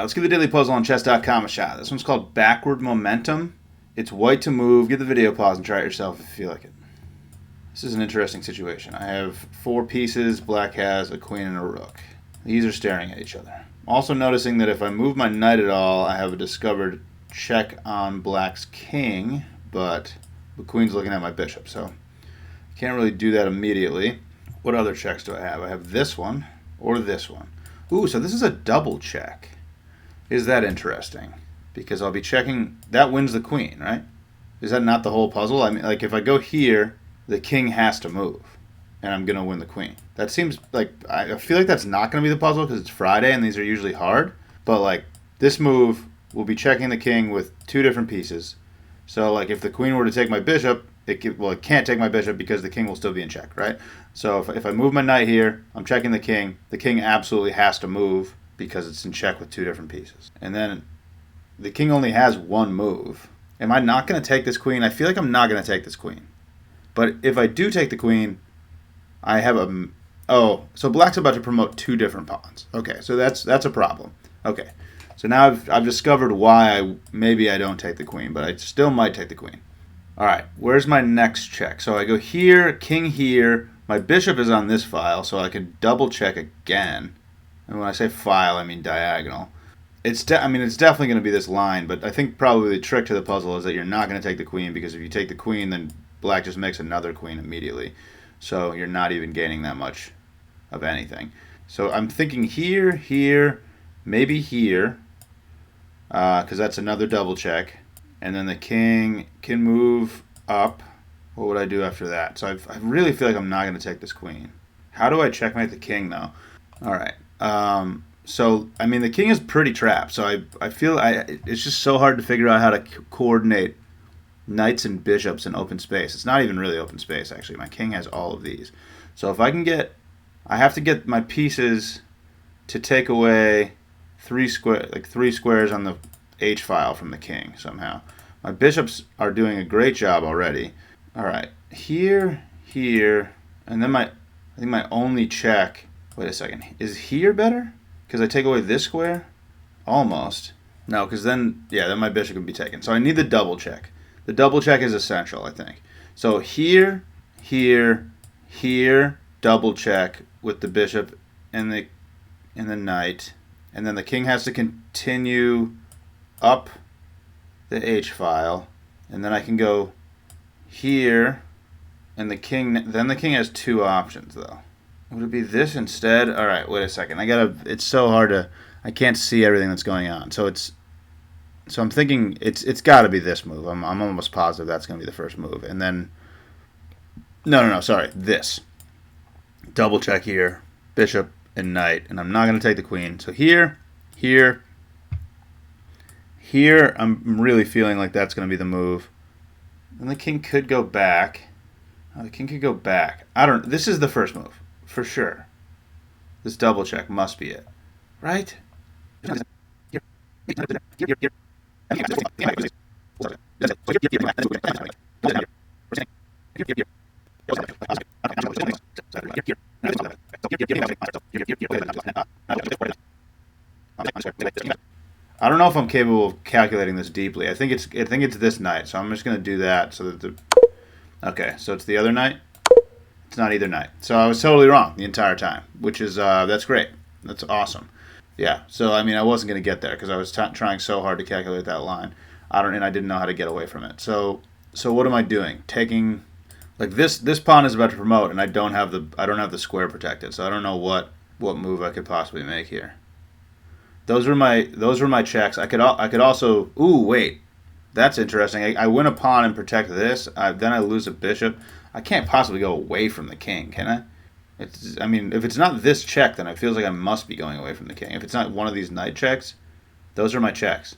let's give the daily puzzle on chess.com a shot. This one's called Backward Momentum. It's white to move. Give the video pause and try it yourself if you feel like it. This is an interesting situation. I have 4 pieces. Black has a queen and a rook. These are staring at each other. I'm also noticing that if I move my knight at all, I have a discovered check on black's king, but the queen's looking at my bishop, so I can't really do that immediately. What other checks do I have? I have this one or this one. Ooh, so this is a double check. Is that interesting? Because I'll be checking, that wins the queen, right? Is that not the whole puzzle? I mean, like if I go here, the king has to move, and I'm going to win the queen. That seems like, I feel like that's not going to be the puzzle because it's Friday and these are usually hard. But like this move will be checking the king with 2 different pieces. So like if the queen were to take my bishop, it can't take my bishop because the king will still be in check, right? So if I move my knight here, I'm checking the king. The king absolutely has to move because it's in check with 2 different pieces. And then the king only has 1 move. Am I not going to take this queen? I feel like I'm not going to take this queen. But if I do take the queen, I have a... Oh, so black's about to promote 2 different pawns. Okay, so that's a problem. Okay, so now I've discovered why maybe I don't take the queen, but I still might take the queen. All right, where's my next check? So I go here, king here. My bishop is on this file, so I can double check again. And when I say file, I mean diagonal. It's definitely going to be this line, but I think probably the trick to the puzzle is that you're not going to take the queen, because if you take the queen, then black just makes another queen immediately. So you're not even gaining that much of anything. So I'm thinking here, here, maybe here, because that's another double check. And then the king can move up. What would I do after that? So I really feel like I'm not going to take this queen. How do I checkmate the king, though? All right. So, I mean, the king is pretty trapped. So I feel it's just so hard to figure out how to coordinate knights and bishops in open space. It's not even really open space, actually. My king has all of these. So if I can I have to get my pieces to take away 3 squares on the H file from the king somehow. My bishops are doing a great job already. All right, here, here, and then I think my only check, wait a second, is here better? Because I take away this square? Almost. No, because then my bishop can be taken. So I need the double check. The double check is essential, I think. So here, here, here, double check with the bishop and the knight. And then the king has to continue up the H file. And then I can go here, and the king has 2 options, though. Would it be this instead? All right, wait a second. It's so hard I can't see everything that's going on. So I'm thinking it's got to be this move. I'm almost positive that's going to be the first move. And then, no, sorry, this. Double check here, bishop and knight, and I'm not going to take the queen. So here, here, here, I'm really feeling like that's going to be the move. And the king could go back. Oh, the king could go back. This is the first move, for sure. This double check must be it. Right? I don't know if I'm capable of calculating this deeply. I think it's this knight, so I'm just going to do that so that okay, so it's the other knight. It's not either knight. So I was totally wrong the entire time, which is that's great. That's awesome. Yeah. So I mean, I wasn't going to get there because I was trying so hard to calculate that line. And I didn't know how to get away from it. So what am I doing? Taking like this pawn is about to promote, and I don't have the square protected. So I don't know what move I could possibly make here. Those were my checks. I could also. Ooh, wait, that's interesting. I win a pawn and protect this. Then I lose a bishop. I can't possibly go away from the king, can I? If it's not this check, then it feels like I must be going away from the king. If it's not one of these knight checks, those are my checks.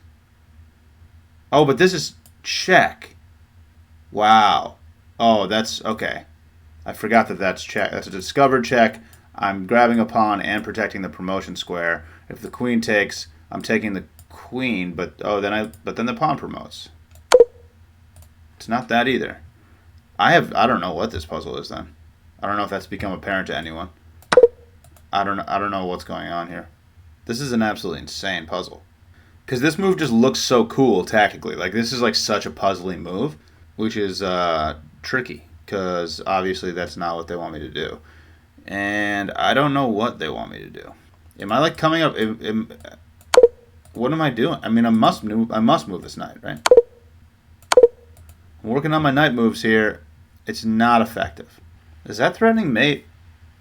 Oh, but this is check. Wow. Oh, that's okay. I forgot that's check. That's a discovered check. I'm grabbing a pawn and protecting the promotion square. If the queen takes, I'm taking the queen, but then the pawn promotes. It's not that either. I don't know what this puzzle is then. I don't know if that's become apparent to anyone. I don't know what's going on here. This is an absolutely insane puzzle. Because this move just looks so cool tactically. Like, this is like such a puzzly move, which is tricky. Because obviously that's not what they want me to do. And I don't know what they want me to do. Am I like coming up... what am I doing? I mean, I must move this knight, right? I'm working on my knight moves here. It's not effective. Is that threatening mate?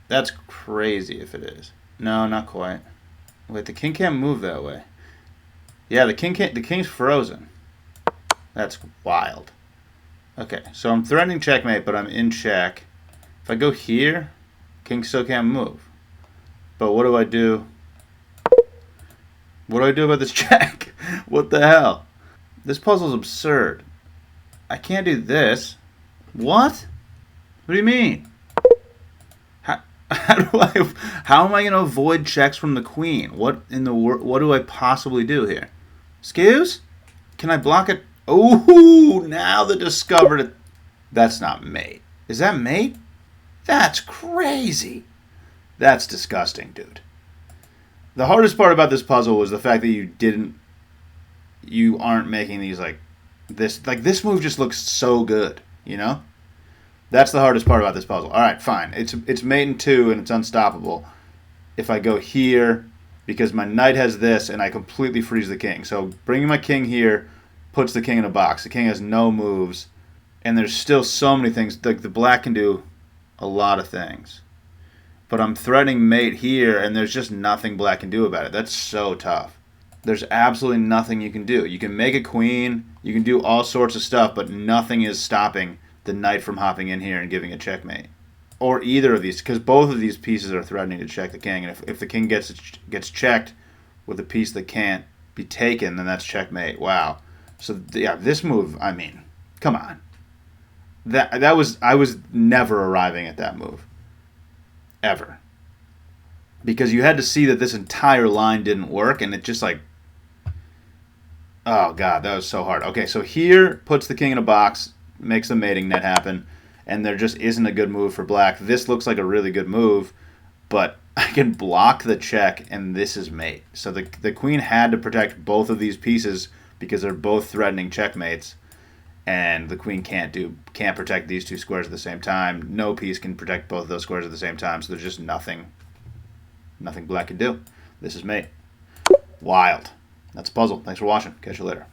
That's crazy if it is. No, not quite. Wait, the king can't move that way. Yeah, the king can't. The king's frozen. That's wild. Okay, so I'm threatening checkmate, but I'm in check. If I go here, king still can't move. But what do I do? What do I do about this check? What the hell? This puzzle's absurd. I can't do this. What? What do you mean? How am I going to avoid checks from the queen? What in the world? What do I possibly do here? Excuse? Can I block it? Oh, now the discovered it. That's not mate. Is that mate? That's crazy. That's disgusting, dude. The hardest part about this puzzle was the fact that you aren't making these like this move just looks so good, you know? That's the hardest part about this puzzle. All right, fine. It's mate in 2 and it's unstoppable. If I go here, because my knight has this and I completely freeze the king. So bringing my king here puts the king in a box. The king has no moves, and there's still so many things. Like the black can do a lot of things. But I'm threatening mate here, and there's just nothing black can do about it. That's so tough. There's absolutely nothing you can do. You can make a queen, you can do all sorts of stuff, but nothing is stopping the knight from hopping in here and giving a checkmate. Or either of these, because both of these pieces are threatening to check the king, and if the king gets checked with a piece that can't be taken, then that's checkmate. Wow. So yeah, this move, I mean, come on. I was never arriving at that move. Ever. Because you had to see that this entire line didn't work, and it just like, oh god, that was so hard. Okay, so here puts the king in a box, makes the mating net happen, and there just isn't a good move for black. This looks like a really good move, but I can block the check, and this is mate. So the queen had to protect both of these pieces because they're both threatening checkmates, and the queen can't protect these 2 squares at the same time. No piece can protect both of those squares at the same time, so there's just nothing black can do. This is mate. Wild. That's a puzzle. Thanks for watching. Catch you later.